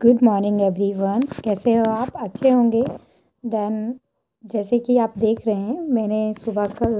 Good morning everyone. कैसे हो आप? अच्छे होंगे। देन जैसे कि आप देख रहे हैं, मैंने सुबह कल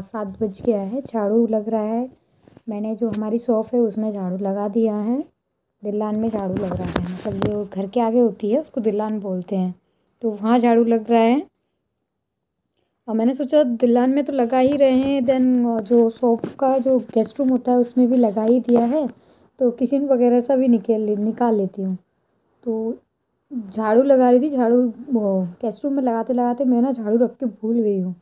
7 बज गया है, झाड़ू लग रहा है। मैंने जो हमारी शॉप है उसमें झाड़ू लगा दिया है। दिल्लान में झाड़ू लग रहा है, मतलब जो घर के आगे होती है उसको दिल्लान बोलते हैं। तो वहाँ झाड़ू लग रहा है और मैंने सोचा दिल्लान में तो लगा ही रहे हैं, देन जो शॉप का जो गेस्ट रूम होता है उसमें भी लगा ही दिया है, तो किचन वगैरह सा भी निकाल लेती हूँ। तो झाड़ू लगा रही थी, झाड़ू वो गेस्ट रूम में लगाते लगाते मैं ना झाड़ू रख के भूल गई हूँ।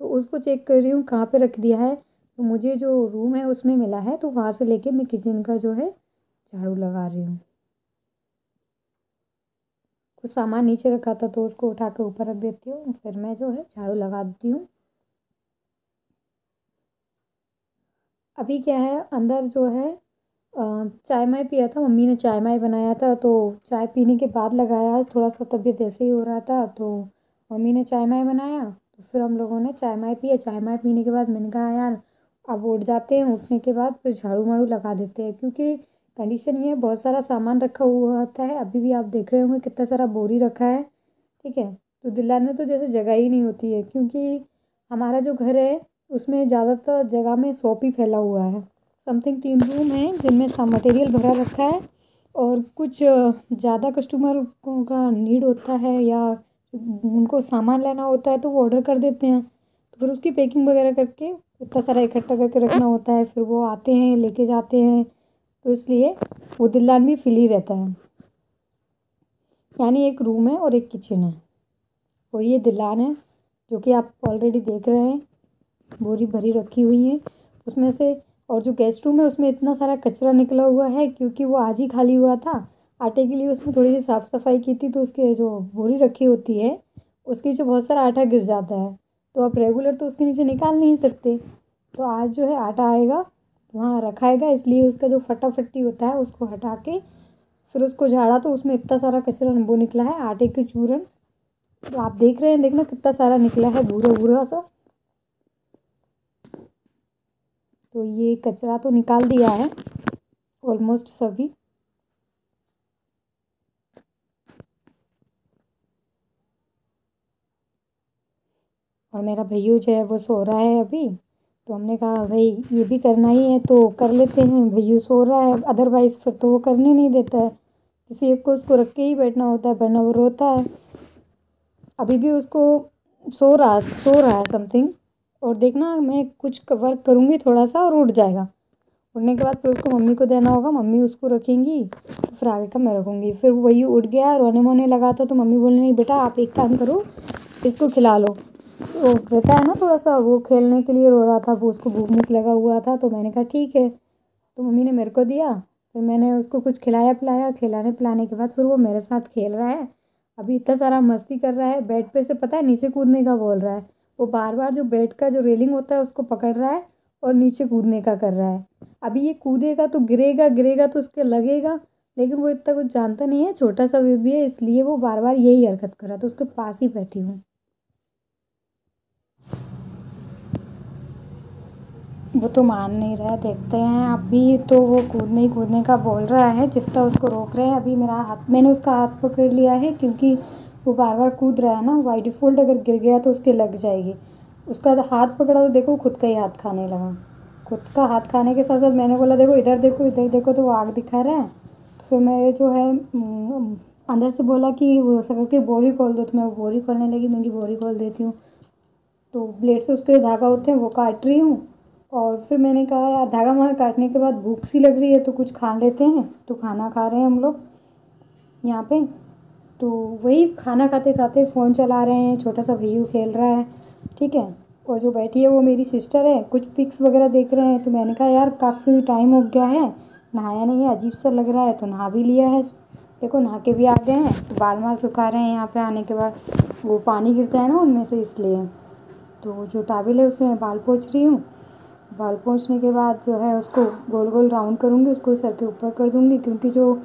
तो उसको चेक कर रही हूँ कहाँ पे रख दिया है। तो मुझे जो रूम है उसमें मिला है, तो वहाँ से लेके मैं किचन का जो है झाड़ू लगा रही हूँ। कुछ सामान नीचे रखा था तो उसको उठा के ऊपर रख देती हूँ, फिर मैं जो है झाड़ू लगा देती हूँ। अभी क्या है, अंदर जो है चाय माय पिया था, मम्मी ने चाय माय बनाया था, तो चाय पीने के बाद लगाया। थोड़ा सा तबीयत ऐसे ही हो रहा था, तो मम्मी ने चाय माय बनाया, तो फिर हम लोगों ने चाय माय पिया। चाय माय पीने के बाद मैंने कहा यार अब उठ जाते हैं, उठने के बाद फिर झाड़ू वाड़ू लगा देते हैं, क्योंकि कंडीशन ये है बहुत सारा सामान रखा हुआ होता है। अभी भी आप देख रहे होंगे कितना सारा बोरी रखा है, ठीक है। तो दिल्लान में तो जैसे जगह ही नहीं होती है, क्योंकि हमारा जो घर है उसमें ज़्यादातर जगह में शॉप ही फैला हुआ है। समथिंग 3 रूम हैं जिनमें सब मटेरियल भरा रखा है, और कुछ ज़्यादा कस्टमर का नीड होता है या उनको सामान लेना होता है तो वो ऑर्डर कर देते हैं, तो फिर उसकी पैकिंग वगैरह करके इतना सारा इकट्ठा करके रखना होता है, फिर वो आते हैं लेके जाते हैं। तो इसलिए वो दिल्लान भी फ्री रहता है। यानी एक रूम है और एक किचन है, और ये दिल्लान है जो कि आप ऑलरेडी देख रहे हैं, बोरी भरी रखी हुई है उसमें से। और जो गेस्ट रूम है उसमें इतना सारा कचरा निकला हुआ है, क्योंकि वो आज ही खाली हुआ था। आटे के लिए उसमें थोड़ी सी साफ़ सफाई की थी, तो उसके जो बोरी रखी होती है उसके नीचे बहुत सारा आटा गिर जाता है, तो आप रेगुलर तो उसके नीचे निकाल नहीं सकते। तो आज जो है आटा आएगा, वहाँ रखाएगा, इसलिए उसका जो फटाफटी होता है उसको हटा के फिर उसको झाड़ा, तो उसमें इतना सारा कचरा वो निकला है आटे के चूरन। तो आप देख रहे हैं, देखना कितना सारा निकला है भूरा भूरा सा। तो ये कचरा तो निकाल दिया है ऑलमोस्ट सभी। और मेरा भैया जो है वो सो रहा है अभी, तो हमने कहा भाई ये भी करना ही है तो कर लेते हैं। भैया सो रहा है, अदरवाइज़ फिर तो वो करने नहीं देता है, किसी एक को उसको रख के ही बैठना होता है, वरना वो रोता है। अभी भी उसको सो रहा है समथिंग। और देखना मैं कुछ वर्क करूँगी थोड़ा सा और उठ जाएगा। उठने के बाद फिर उसको मम्मी को देना होगा, मम्मी उसको रखेंगी, तो फिर आगे का मैं रखूँगी। फिर वही उठ गया रोने वोने लगा था, तो मम्मी बोली नहीं बेटा आप एक काम करो, इसको खिला लो। तो रहता है ना थोड़ा सा, वो खेलने के लिए रो रहा था, वो उसको भूख भूख लगा हुआ था, तो मैंने कहा ठीक है। तो मम्मी ने मेरे को दिया, फिर मैंने उसको कुछ खिलाया पिलाया, खिलाने पिलाने के बाद फिर वो मेरे साथ खेल रहा है। अभी इतना सारा मस्ती कर रहा है, बेड पे से पता है नीचे कूदने का बोल रहा है। वो बार बार जो बेड का जो रेलिंग होता है उसको पकड़ रहा है और नीचे कूदने का कर रहा है। अभी ये कूदेगा तो गिरेगा, गिरेगा तो उसके लगेगा, लेकिन वो इतना कुछ जानता नहीं है, छोटा सा बेबी है, इसलिए वो बार बार यही हरकत कर रहा था। तो उसके पास ही बैठी हूँ। वो तो मान नहीं रहा है, देखते हैं। अभी तो वो कूदने ही कूदने का बोल रहा है, जितना उसको रोक रहे हैं। अभी मेरा हाथ, मैंने उसका हाथ पकड़ लिया है, क्योंकि वो बार बार कूद रहा है ना, बाई डिफ़ॉल्ट अगर गिर गया तो उसके लग जाएगी। उसका हाथ पकड़ा तो देखो खुद का ही हाथ खाने लगा। खुद का हाथ खाने के साथ साथ मैंने बोला देखो इधर देखो इधर देखो, तो वो आग दिखा रहा है। तो फिर मैं जो है अंदर से बोला कि वो ऐसा करके बोरी खोल दो, तो मैं वो बोरी खोलने लगी। मैं बोरी खोल देती हूँ, तो ब्लेड से उसके धागा होते हैं वो काट रही हूँ। और फिर मैंने कहा यार धागा वागा काटने के बाद भूख सी लग रही है, तो कुछ खा लेते हैं। तो खाना खा रहे हैं हम लोग यहाँ पे। तो वही खाना खाते खाते फ़ोन चला रहे हैं, छोटा सा भैयू खेल रहा है, ठीक है। और जो बैठी है वो मेरी सिस्टर है, कुछ पिक्स वगैरह देख रहे हैं। तो मैंने कहा यार काफ़ी टाइम हो गया है, नहाया नहीं है, अजीब सा लग रहा है, तो नहा भी लिया है। देखो नहा के भी आ गए हैं, तो बाल वाल सुखा रहे हैं यहाँ पे आने के बाद। वो पानी गिरता है ना उनमें से, इसलिए। तो जो टॉवल है उसमें मैं बाल पोंछ रही हूँ। बाल पोंछने के बाद जो है उसको गोल गोल राउंड करूँगी, उसको सर के ऊपर कर दूँगी, क्योंकि जो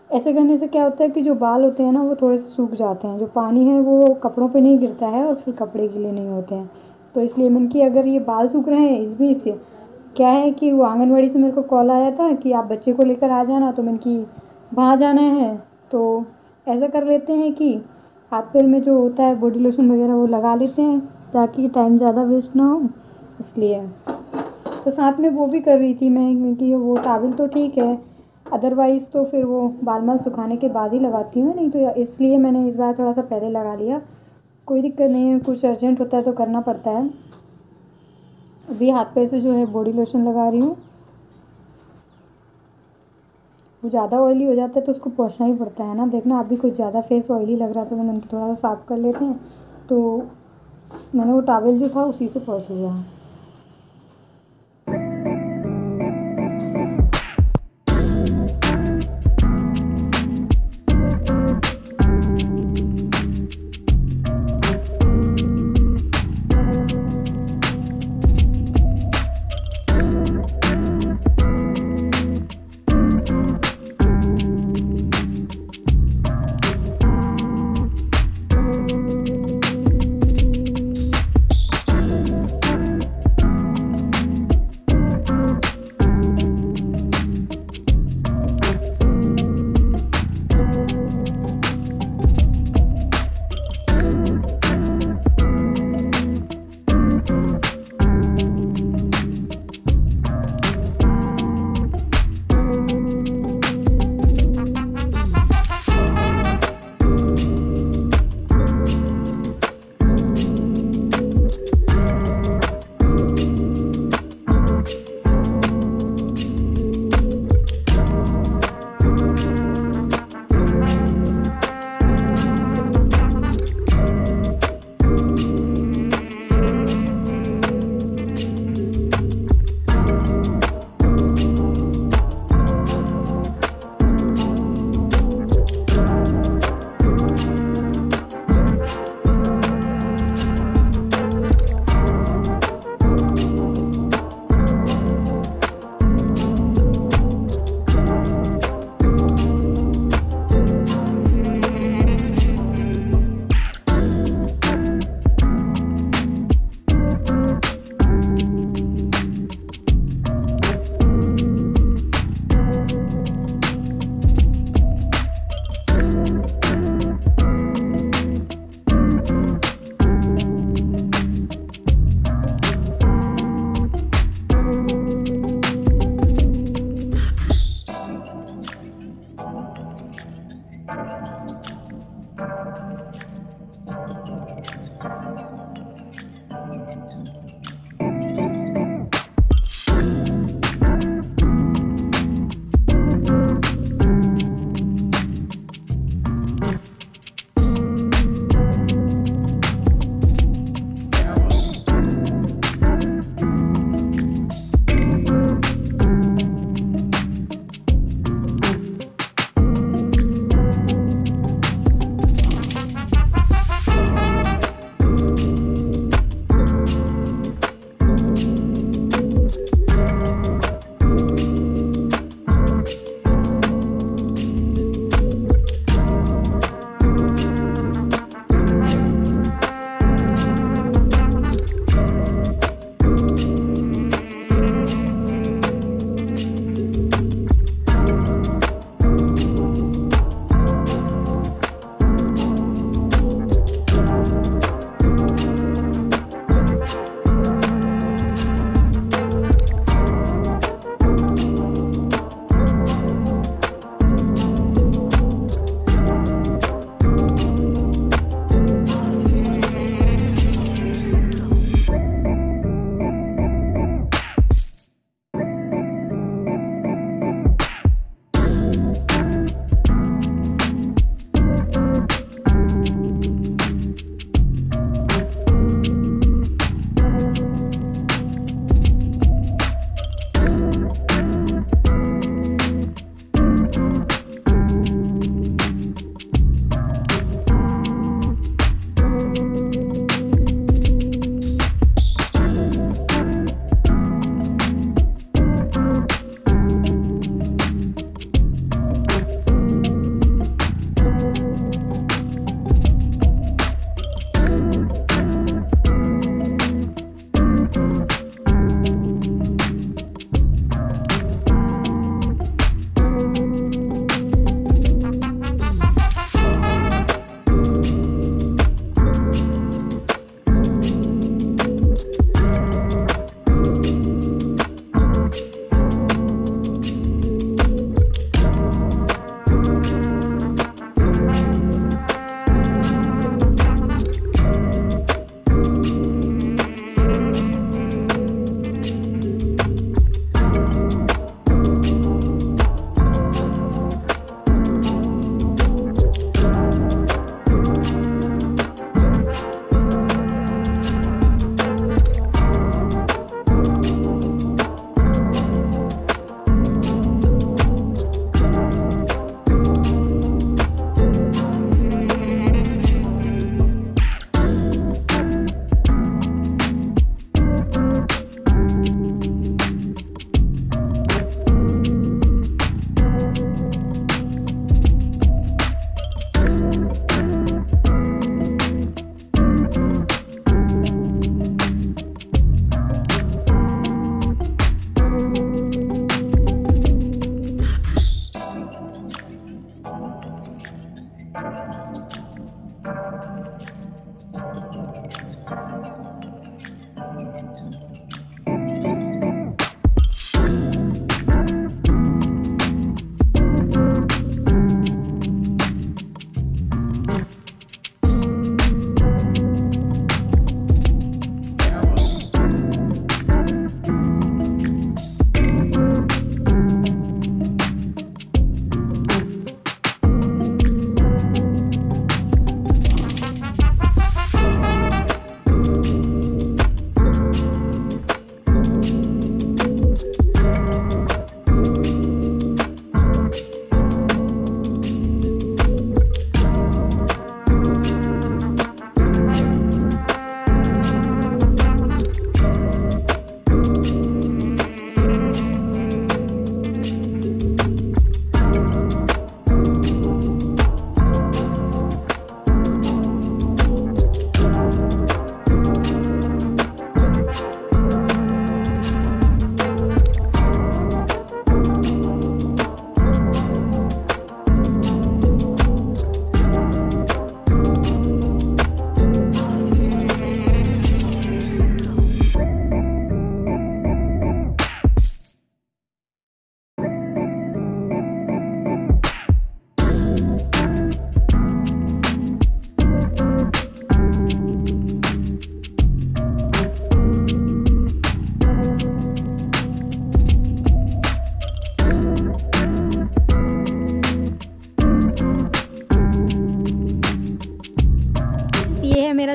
ऐसे करने से क्या होता है कि जो बाल होते हैं ना वो थोड़े से सूख जाते हैं, जो पानी है वो कपड़ों पे नहीं गिरता है और फिर कपड़े गीले नहीं होते हैं। तो इसलिए मैंने कि अगर ये बाल सूख रहे हैं, इस बीच से क्या है कि वो आंगनवाड़ी से मेरे को कॉल आया था कि आप बच्चे को लेकर आ जाना, तो मैंने कि वहाँ जाना है, तो ऐसा कर लेते हैं कि हाथ पैर में जो होता है बॉडी लोशन वगैरह वो लगा लेते हैं ताकि टाइम ज़्यादा वेस्ट ना हो, इसलिए। तो साथ में वो भी कर रही थी मैं, क्योंकि वो टॉवल तो ठीक है, अदरवाइज़ तो फिर वो बाल सुखाने के बाद ही लगाती हूँ, नहीं तो इसलिए मैंने इस बार थोड़ा सा पहले लगा लिया। कोई दिक्कत नहीं है, कुछ अर्जेंट होता है तो करना पड़ता है। अभी हाथ पैर से जो है बॉडी लोशन लगा रही हूँ। वो ज़्यादा ऑयली हो जाता है तो उसको पोंछना ही पड़ता है ना। देखना अभी कुछ ज़्यादा फेस ऑयली लग रहा था तो मैंने थोड़ा सा साफ़ कर लेते हैं, तो मैंने वो टॉवल जो था उसी से पोंछ लिया।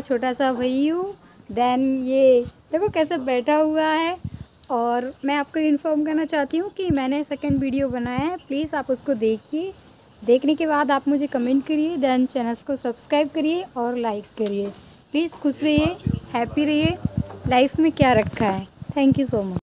छोटा सा भैयू, देन ये देखो कैसे बैठा हुआ है। और मैं आपको इन्फॉर्म करना चाहती हूँ कि मैंने सेकंड वीडियो बनाया है, प्लीज़ आप उसको देखिए। देखने के बाद आप मुझे कमेंट करिए, देन चैनल्स को सब्सक्राइब करिए और लाइक करिए। प्लीज़ खुश रहिए, हैप्पी रहिए। लाइफ में क्या रखा है। Thank you so much.